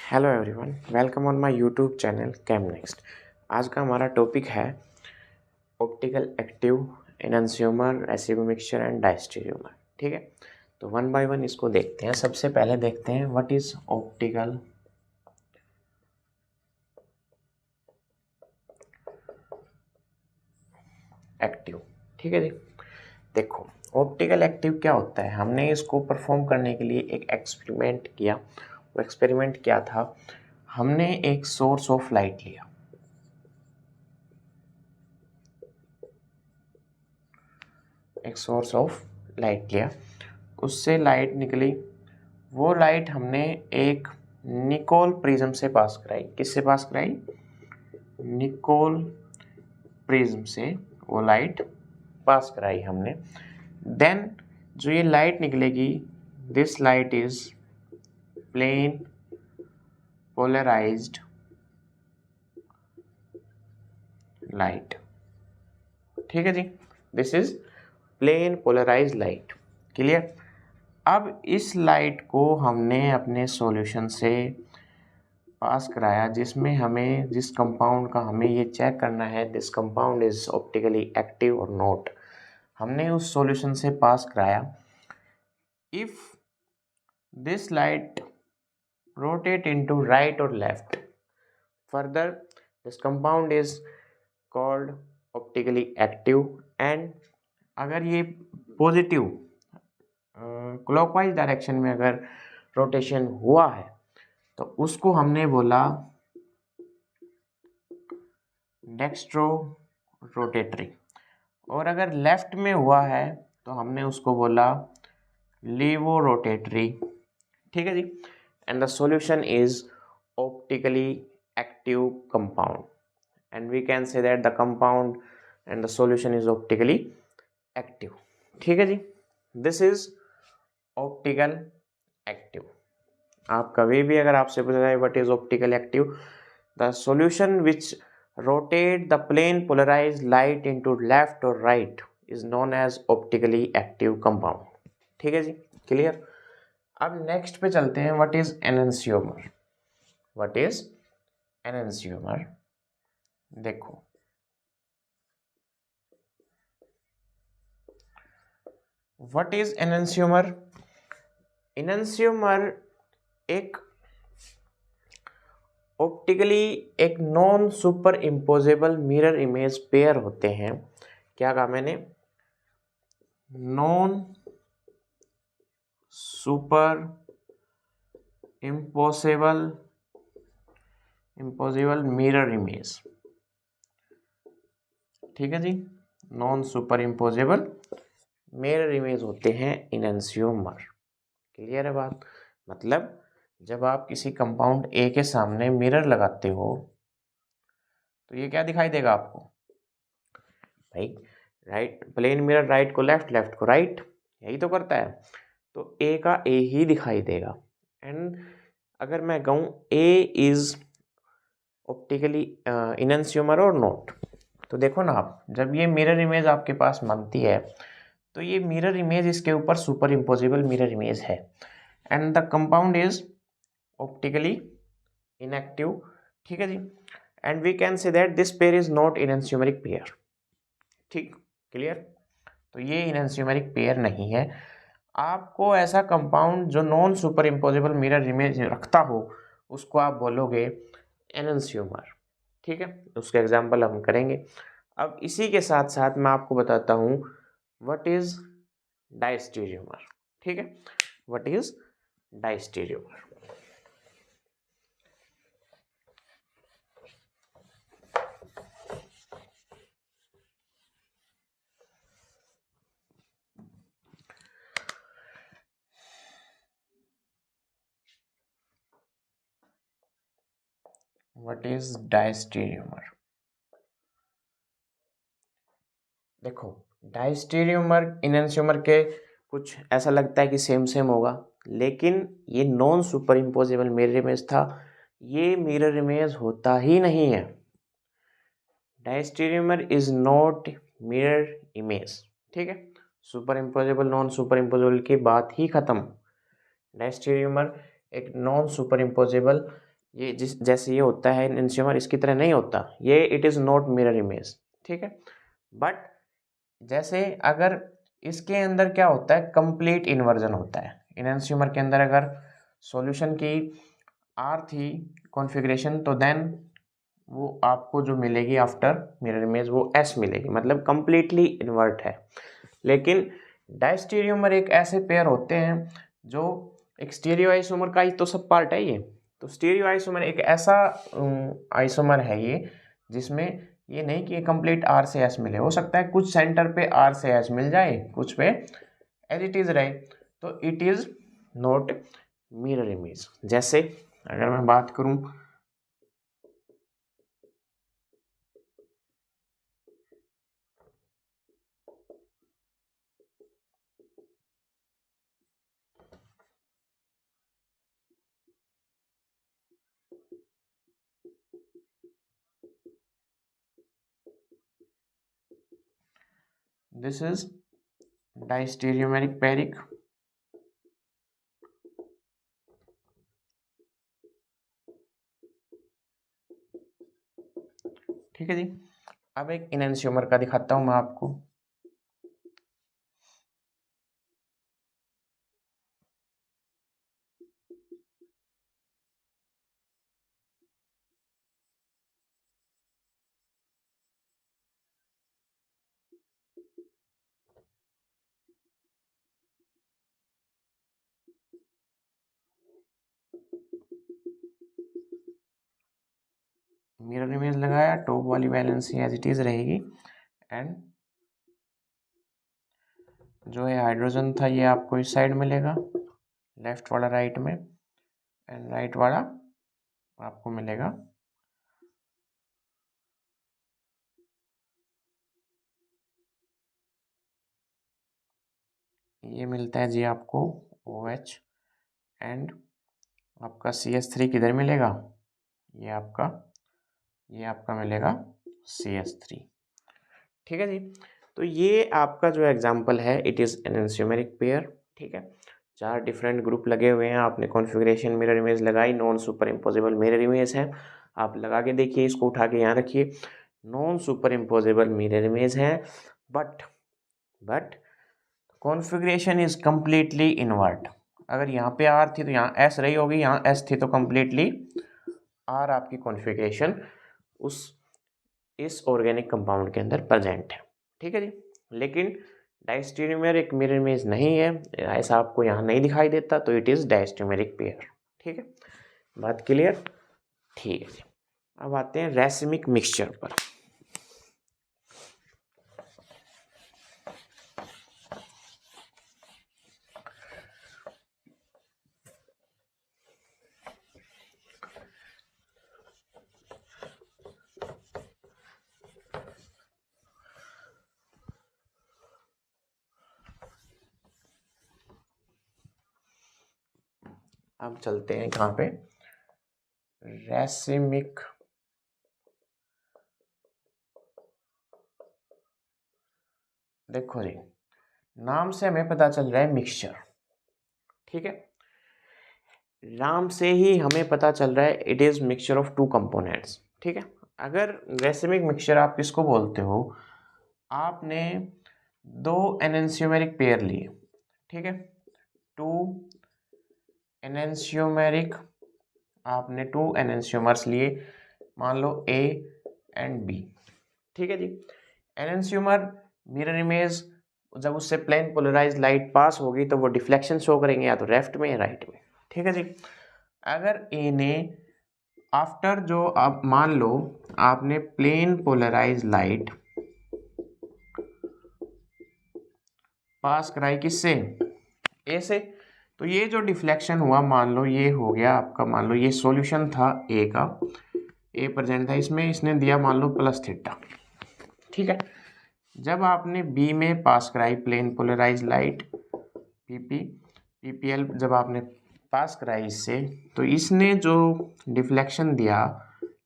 Hello everyone, welcome on my YouTube channel Chem Next. आज का हमारा टॉपिक है optical active enantiomer, residue mixture and diastereomer. ठीक है, तो वन बाय वन इसको देखते हैं। सबसे पहले देखते हैं व्हाट इज ऑप्टिकल एक्टिव। ठीक है जी, देखो ऑप्टिकल एक्टिव क्या होता है। हमने इसको परफॉर्म करने के लिए एक एक्सपेरिमेंट किया। वो एक्सपेरिमेंट क्या था, हमने एक सोर्स ऑफ लाइट लिया। एक सोर्स ऑफ लाइट लिया, उससे लाइट निकली। वो लाइट हमने एक निकोल प्रिज्म से पास कराई। किससे पास कराई? निकोल प्रिज्म से वो लाइट पास कराई हमने। देन जो ये लाइट निकलेगी, this light is plane polarised light. ठीक है जी, this is plane polarised light. Clear? अब इस लाइट को हमने अपने सॉल्यूशन से पास कराया, जिसमें हमें जिस कंपाउंड का हमें ये चेक करना है this compound is optically active और नॉट। हमने उस सॉल्यूशन से पास कराया। If this light rotate into right और left, further this compound is called optically active. And अगर ये पॉजिटिव क्लॉकवाइज डायरेक्शन में अगर रोटेशन हुआ है तो उसको हमने बोला डेक्स्ट्रो रोटेटरी, और अगर लेफ्ट में हुआ है तो हमने उसको बोला लीवो रोटेटरी। ठीक है जी, and the solution is optically active compound, and we can say that the compound and the solution is optically active. ठीक है जी, दिस इज ऑप्टिकल एक्टिव। आप कभी भी अगर आपसे पूछा जाए what is optical active, the solution which rotate the plane polarized light into left or right is known as optically active compound। ठीक है जी, क्लियर? अब नेक्स्ट पे चलते हैं, what is enantiomer. What is enantiomer? देखो व्हाट इज एनंसियोमर। एनंसियोमर एक optically एक non superimposable mirror image pair होते हैं। क्या कहा मैंने? Non super impossible mirror image. ठीक है जी, non superimposable mirror image होते हैं एनंसियोमर। क्लियर है बात? मतलब जब आप किसी कंपाउंड ए के सामने मिरर लगाते हो तो ये क्या दिखाई देगा आपको भाई? राइट प्लेन मिरर, राइट को लेफ्ट, लेफ्ट को राइट, यही तो करता है। तो ए का ए ही दिखाई देगा। एंड अगर मैं कहूँ ए इज ऑप्टिकली एनंसियोमर और नॉट, तो देखो ना आप, जब ये मिरर इमेज आपके पास मांगती है तो ये मिरर इमेज इसके ऊपर सुपर इम्पोजिबल मिरर इमेज है, and the compound is optically inactive. ठीक है जी, and we can say that this pair is not enantiomeric pair. ठीक, क्लियर? तो ये एनंसियोमरिक पेयर नहीं है। आपको ऐसा कंपाउंड जो non super imposable mirror image रखता हो उसको आप बोलोगे एनंसियोमर। ठीक है, उसके एग्जाम्पल हम करेंगे। अब इसी के साथ साथ मैं आपको बताता हूँ व्हाट इज डायस्टेरियोमर। ठीक है, what is diastereomer. What is diastereomer? देखो डायस्टेरियोमर एनंसियोमर के कुछ ऐसा लगता है कि सेम सेम होगा, लेकिन ये non super imposable mirror image था। ये मिरर इमेज होता ही नहीं है। डायस्टेरियोमर इज नॉट मिरर इमेज। ठीक है, super imposable non super imposable की बात ही खत्म। डायस्टेरियोमर एक नॉन सुपर इम्पोजेबल ये जैसे ये होता है एनेंशियोमर, इसकी तरह नहीं होता ये, it is not mirror image, ठीक है। बट जैसे अगर इसके अंदर क्या होता है, कंप्लीट इन्वर्जन होता है एनेंशियोमर के अंदर। अगर सॉल्यूशन की आर थी कॉन्फ़िगरेशन, तो देन वो आपको जो मिलेगी आफ्टर मिरर इमेज वो एस मिलेगी, मतलब कंप्लीटली इन्वर्ट है। लेकिन डायस्टेरियोमर एक ऐसे पेयर होते हैं जो एक स्टीरियो आइसोमर का ही तो सब पार्ट है ये। तो स्टीरियो आइसोमर एक ऐसा आइसोमर है ये जिसमें ये नहीं कि ये कंप्लीट आर से एस मिले, हो सकता है कुछ सेंटर पे आर से एस मिल जाए, कुछ पे एज इट इज रहे, तो it is not mirror image. जैसे अगर मैं बात करूं, दिस इज डायस्टेरियोमेरिक पेरिक, ठीक है जी। अब एक इनैंशियोमर का दिखाता हूं मैं आपको। मिरर इमेज लगाया, टॉप वाली वैलेंसी एज इट इज रहेगी, एंड जो है हाइड्रोजन था ये आपको इस साइड मिलेगा, लेफ्ट वाला राइट में, एंड राइट वाला आपको मिलेगा ये मिलता है जी आपको OH, एंड आपका CH3 किधर मिलेगा, ये आपका मिलेगा CH3, ठीक है जी। तो ये आपका जो एग्जांपल है इट इज़ एनेंशियोमेरिक पेयर, ठीक है। 4 डिफरेंट ग्रुप लगे हुए हैं, आपने कॉन्फ़िगरेशन मिरर इमेज लगाई, non superimposable mirror image है, आप लगा के देखिए, इसको उठा के यहाँ रखिए, non superimposable mirror image है, but configuration is completely invert. अगर यहाँ पे आर थी तो यहाँ एस रही होगी, यहाँ एस थी तो कम्प्लीटली आर आपकी कॉन्फ़िगरेशन उस इस ऑर्गेनिक कंपाउंड के अंदर प्रेजेंट है, ठीक है जी। लेकिन डायस्टेरियोमेरिक मिरर इमेज नहीं है, ऐसा आपको यहाँ नहीं दिखाई देता, तो इट इज़ डायस्टेरियोमेरिक पेयर, ठीक है। बात क्लियर, ठीक है जी। अब आते हैं रेसिमिक मिक्सचर पर। अब चलते हैं कहाँ पे, रेसिमिक देखो जी, नाम से हमें पता चल रहा है मिक्सचर, ठीक है। नाम से ही हमें पता चल रहा है it is mixture of 2 components, ठीक है। अगर रेसिमिक मिक्सचर आप किसको बोलते हो, आपने 2 एनेंशियोमेरिक पेयर लिए, ठीक है, 2 एनेंशियोमेरिक, आपने 2 एनेंशियोमर्स लिए, मान लो A एंड B, ठीक है जी। एनेंशियोमर मिरर इमेज जब उससे प्लेन पोलराइज लाइट पास होगी तो वो डिफ्लेक्शन शो करेंगे, या तो लेफ्ट में या राइट में, ठीक है जी। अगर ए ने आफ्टर जो आप मान लो आपने प्लेन पोलराइज लाइट पास कराई किससे, ए से, तो ये जो डिफ्लेक्शन हुआ मान लो ये हो गया आपका, मान लो ये सॉल्यूशन था ए का, ए प्रेजेंट था इसमें, इसने दिया मान लो प्लस थीटा, ठीक है। जब आपने बी में पास कराई प्लेन पोलराइज लाइट पीपीएल जब आपने पास कराई इससे, तो इसने जो डिफ्लेक्शन दिया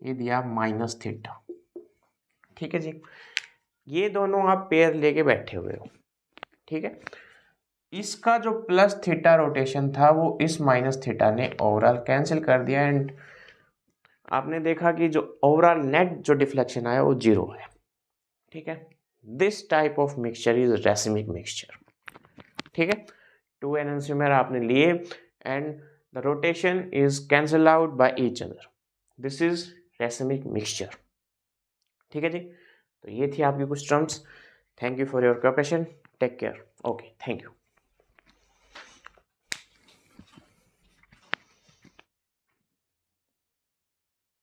ये दिया माइनस थीटा, ठीक है जी। ये दोनों आप पेयर लेके बैठे हुए हो, ठीक है। इसका जो प्लस थीटा रोटेशन था वो इस माइनस थीटा ने ओवरऑल कैंसिल कर दिया, एंड आपने देखा कि जो ओवरऑल नेट जो डिफ्लेक्शन आया वो 0 है, ठीक है। This type of mixture is racemic mixture, ठीक है। 2 एनंसियोमर आपने लिए and the rotation is cancel out by each other, this is racemic mixture, ठीक है जी। तो ये थी आपकी कुछ terms. Thank you for your cooperation, take care, okay, thank you.